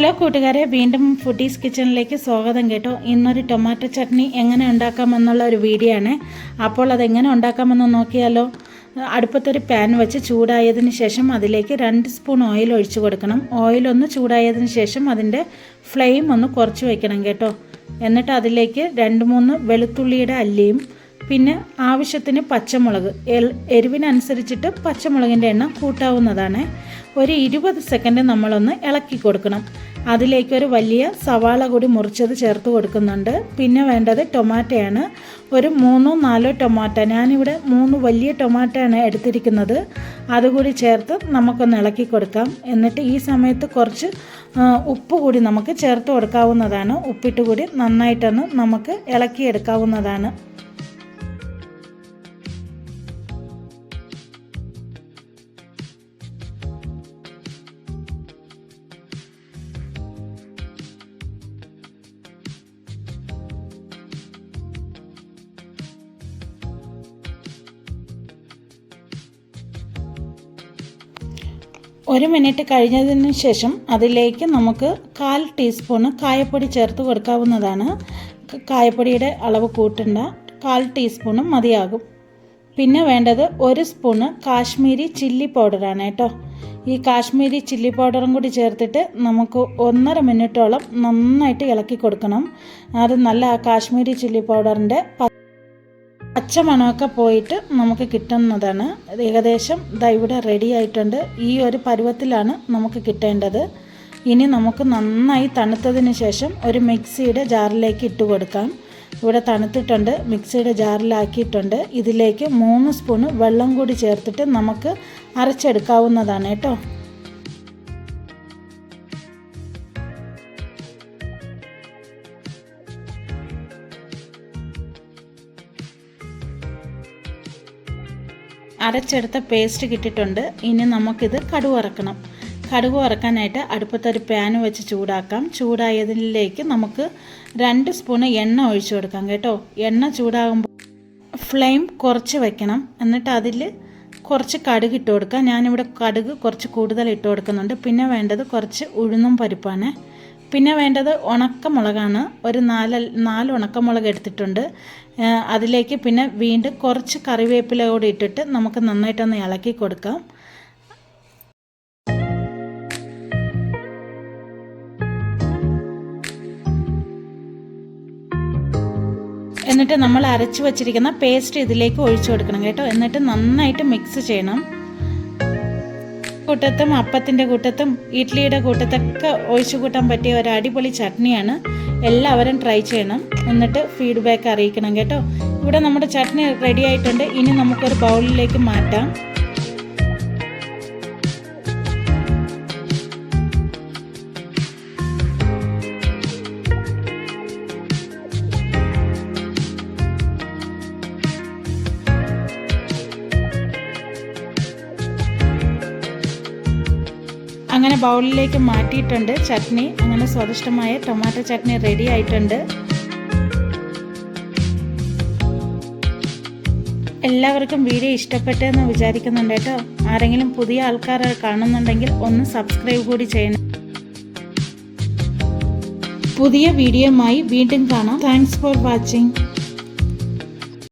Hello കൂട്ടുകാരെ, വീണ്ടും foodies കിച്ചണിലേക്ക് സ്വാഗതം കേട്ടോ. ഇന്നൊരു ടൊമാറ്റോ ചട്നി എങ്ങനെ ഉണ്ടാക്കാമെന്നുള്ള ഒരു വീഡിയോ ആണ്. അപ്പോൾ അതെങ്ങനെ ഉണ്ടാക്കാമെന്ന് നോക്കിയാലോ. അടുപ്പത്തൊരു പാൻ വെച്ച് ചൂടായതിന് ശേഷം അതിലേക്ക് 2 സ്പൂൺ ഓയിൽ ഒഴിച്ചു കൊടുക്കണം. ഓയിലൊന്ന് ചൂടായതിന് ശേഷം അതിൻ്റെ ഫ്ലെയിം ഒന്ന് കുറച്ച് വയ്ക്കണം കേട്ടോ. എന്നിട്ട് അതിലേക്ക് 2-3 വെളുത്തുള്ളിയുടെ അല്ലിയും പിന്നെ ആവശ്യത്തിന് പച്ചമുളക്, എരിവിനനുസരിച്ചിട്ട് പച്ചമുളകിൻ്റെ എണ്ണം കൂട്ടാവുന്നതാണ്. ഒരു 20 സെക്കൻഡ് നമ്മളൊന്ന് ഇളക്കി കൊടുക്കണം. അതിലേക്കൊരു വലിയ സവാള കൂടി മുറിച്ചത് ചേർത്ത് കൊടുക്കുന്നുണ്ട്. പിന്നെ വേണ്ടത് ടൊമാറ്റോയാണ്. ഒരു 3-4 ടൊമാറ്റോ, ഞാനിവിടെ 3 വലിയ ടൊമാറ്റോ ആണ് എടുത്തിരിക്കുന്നത്. അതുകൂടി ചേർത്ത് നമുക്കൊന്ന് ഇളക്കി കൊടുക്കാം. എന്നിട്ട് ഈ സമയത്ത് കുറച്ച് ഉപ്പ് കൂടി നമുക്ക് ചേർത്ത് കൊടുക്കാവുന്നതാണ്. ഉപ്പിട്ട് കൂടി നന്നായിട്ടൊന്ന് നമുക്ക് ഇളക്കിയെടുക്കാവുന്നതാണ്. ഒരു മിനിറ്റ് കഴിഞ്ഞതിന് ശേഷം അതിലേക്ക് നമുക്ക് 1/4 ടീസ്പൂണ് കായപ്പൊടി ചേർത്ത് കൊടുക്കാവുന്നതാണ്. കായപ്പൊടിയുടെ അളവ് കൂട്ടണ്ട, 1/4 ടീസ്പൂണ് മതിയാകും. പിന്നെ വേണ്ടത് 1 സ്പൂണ് കാശ്മീരി ചില്ലി പൗഡറാണ് കേട്ടോ. ഈ കാശ്മീരി ചില്ലി പൗഡറും കൂടി ചേർത്തിട്ട് നമുക്ക് 1.5 മിനിറ്റോളം നന്നായിട്ട് ഇളക്കി കൊടുക്കണം. അത് നല്ല ആ കാശ്മീരി ചില്ലി പൗഡറിൻ്റെ പച്ചമണമൊക്കെ പോയിട്ട് നമുക്ക് കിട്ടുന്നതാണ്. ഏകദേശം ഇവിടെ റെഡി ആയിട്ടുണ്ട്. ഈ ഒരു പരുവത്തിലാണ് നമുക്ക് കിട്ടേണ്ടത്. ഇനി നമുക്ക് നന്നായി തണുത്തതിന് ശേഷം ഒരു മിക്സിയുടെ ജാറിലേക്ക് ഇട്ട് കൊടുക്കാം. ഇവിടെ തണുത്തിട്ടുണ്ട്, മിക്സിയുടെ ജാറിലാക്കിയിട്ടുണ്ട്. ഇതിലേക്ക് 3 സ്പൂണ് വെള്ളം കൂടി ചേർത്തിട്ട് നമുക്ക് അരച്ചെടുക്കാവുന്നതാണ് കേട്ടോ. അരച്ചെടുത്ത പേസ്റ്റ് കിട്ടിയിട്ടുണ്ട്. ഇനി നമുക്കിത് കടുക് വറക്കണം. കടുക് വറക്കാനായിട്ട് അടുപ്പത്തൊരു പാൻ വെച്ച് ചൂടാക്കാം. ചൂടായതിലേക്ക് നമുക്ക് 2 സ്പൂണ് എണ്ണ ഒഴിച്ചു കൊടുക്കാം കേട്ടോ. എണ്ണ ചൂടാകുമ്പോൾ ഫ്ലെയിം കുറച്ച് വയ്ക്കണം. എന്നിട്ട് അതിൽ കുറച്ച് കടുക് ഇട്ട് കൊടുക്കാം. ഞാനിവിടെ കടുക് കുറച്ച് കൂടുതൽ ഇട്ട് കൊടുക്കുന്നുണ്ട്. പിന്നെ വേണ്ടത് കുറച്ച് ഉഴുന്നും പരിപ്പാണ്. പിന്നെ വേണ്ടത് ഉണക്കമുളകാണ്. ഒരു 4 ഉണക്കമുളക് എടുത്തിട്ടുണ്ട്. അതിലേക്ക് പിന്നെ വീണ്ടും കുറച്ച് കറിവേപ്പില കൂടി ഇട്ടിട്ട് നമുക്ക് നന്നായിട്ടൊന്ന് ഇളക്കി കൊടുക്കാം. എന്നിട്ട് നമ്മൾ അരച്ചു വച്ചിരിക്കുന്ന പേസ്റ്റ് ഇതിലേക്ക് ഒഴിച്ചു കൊടുക്കണം കേട്ടോ. എന്നിട്ട് നന്നായിട്ട് മിക്സ് ചെയ്യണം. കൂട്ടത്തും അപ്പത്തിൻ്റെ കൂട്ടത്തും ഇഡ്ഡലിയുടെ കൂട്ടത്തൊക്കെ ഒഴിച്ചു കൂട്ടാൻ പറ്റിയ ഒരു അടിപൊളി ചട്നിയാണ്. എല്ലാവരും ട്രൈ ചെയ്യണം. എന്നിട്ട് ഫീഡ്ബാക്ക് അറിയിക്കണം കേട്ടോ. ഇവിടെ നമ്മുടെ ചട്നി റെഡി ആയിട്ടുണ്ട്. ഇനി നമുക്കൊരു ബൗളിലേക്ക് മാറ്റാം. അങ്ങനെ ബൗളിലേക്ക് മാറ്റിയിട്ടുണ്ട് ചട്നി. അങ്ങനെ സ്വാദിഷ്ടമായ ടൊമാറ്റോ ചട്നി റെഡി ആയിട്ടുണ്ട്. എല്ലാവർക്കും വീഡിയോ ഇഷ്ടപ്പെട്ടെന്ന് വിചാരിക്കുന്നുണ്ട് കേട്ടോ. ആരെങ്കിലും പുതിയ ആൾക്കാർ കാണുന്നുണ്ടെങ്കിൽ ഒന്ന് സബ്സ്ക്രൈബ് കൂടി ചെയ്യണം. പുതിയ വീഡിയോയുമായി വീണ്ടും കാണാം. Thanks for watching.